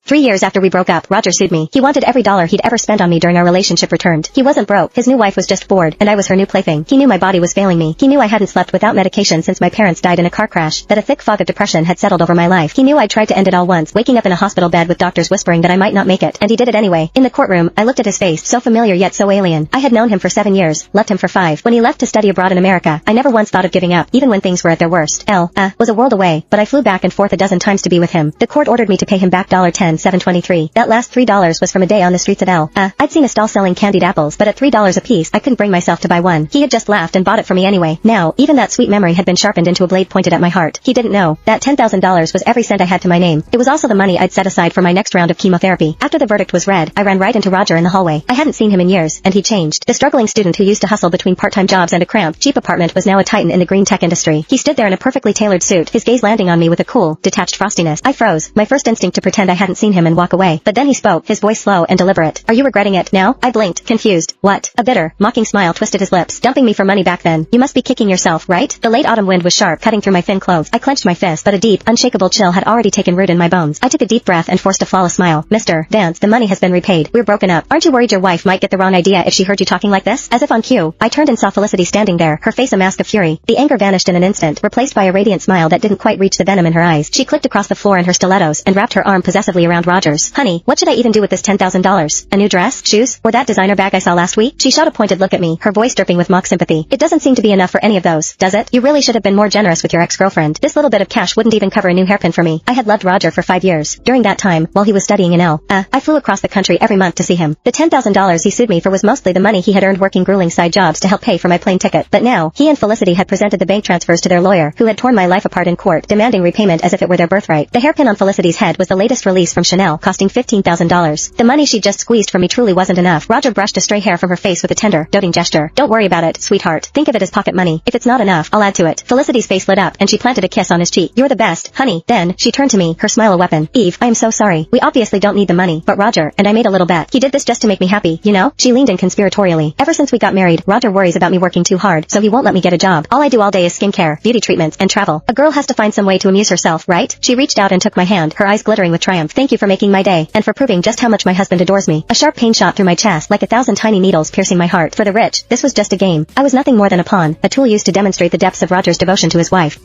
3 years after we broke up, Roger sued me. He wanted every dollar he'd ever spent on me during our relationship returned. He wasn't broke, his new wife was just bored, and I was her new plaything. He knew my body was failing me. He knew I hadn't slept without medication since my parents died in a car crash, that a thick fog of depression had settled over my life. He knew I'd tried to end it all once, waking up in a hospital bed with doctors whispering that I might not make it, and he did it anyway. In the courtroom, I looked at his face, so familiar yet so alien. I had known him for 7 years, left him for 5. When he left to study abroad in America, I never once thought of giving up, even when things were at their worst. Was a world away, but I flew back and forth a dozen times to be with him. The court ordered me to pay him back $10,723. That last $3 was from a day on the streets of I'd seen a stall selling candied apples, but at $3 a piece, I couldn't bring myself to buy one. He had just laughed and bought it for me anyway. Now, even that sweet memory had been sharpened into a blade pointed at my heart. He didn't know that $10,000 was every cent I had to my name. It was also the money I'd set aside for my next round of chemotherapy. After the verdict was read, I ran right into Roger in the hallway. I hadn't seen him in years, and he'd changed. The struggling student who used to hustle between part-time jobs and a cramped, cheap apartment was now a titan in the green tech industry. He stood there in a perfectly tailored suit, his gaze landing on me with a cool, detached frostiness. I froze, my first instinct to pretend I hadn't seen him and walk away. But then he spoke, his voice slow and deliberate. "Are you regretting it now?" I blinked, confused. "What?" A bitter, mocking smile twisted his lips. "Dumping me for money back then. You must be kicking yourself, right?" The late autumn wind was sharp, cutting through my thin clothes. I clenched my fist, but a deep, unshakable chill had already taken root in my bones. I took a deep breath and forced a flawless smile. "Mr. Vance, the money has been repaid. We're broken up. Aren't you worried your wife might get the wrong idea if she heard you talking like this?" As if on cue, I turned and saw Felicity standing there, her face a mask of fury. The anger vanished in an instant, replaced by a radiant smile that didn't quite reach the venom in her eyes. She clicked across the floor in her stilettos and wrapped her arm possessively around Roger's. "Honey, what should I even do with this $10,000? A new dress, shoes, or that designer bag I saw last week?" She shot a pointed look at me, her voice dripping with mock sympathy. "It doesn't seem to be enough for any of those, does it? You really should have been more generous with your ex-girlfriend. This little bit of cash wouldn't even cover a new hairpin for me." I had loved Roger for 5 years. During that time, while he was studying in I flew across the country every month to see him. The $10,000 he sued me for was mostly the money he had earned working grueling side jobs to help pay for my plane ticket. But now, he and Felicity had presented the bank transfers to their lawyer, who had torn my life apart in court, demanding repayment as if it were their birthright. The hairpin on Felicity's head was the latest release from Chanel, costing $15,000. The money she'd just squeezed from me truly wasn't enough. Roger brushed a stray hair from her face with a tender, doting gesture. "Don't worry about it, sweetheart. Think of it as pocket money. If it's not enough, I'll add to it." Felicity's face lit up, and she planted a kiss on his cheek. "You're the best, honey." Then, she turned to me, her smile a weapon. "Eve, I am so sorry. We obviously don't need the money, but Roger and I made a little bet. He did this just to make me happy, you know?" She leaned in conspiratorially. "Ever since we got married, Roger worries about me working too hard, so he won't let me get a job. All I do all day is skincare, beauty treatments, and travel. A girl has to find some way to amuse herself, right?" She reached out and took my hand, her eyes glittering with triumph. "Thank you for making my day, and for proving just how much my husband adores me." A sharp pain shot through my chest, like 1,000 tiny needles piercing my heart. For the rich, this was just a game. I was nothing more than a pawn, a tool used to demonstrate the depths of Roger's devotion to his wife.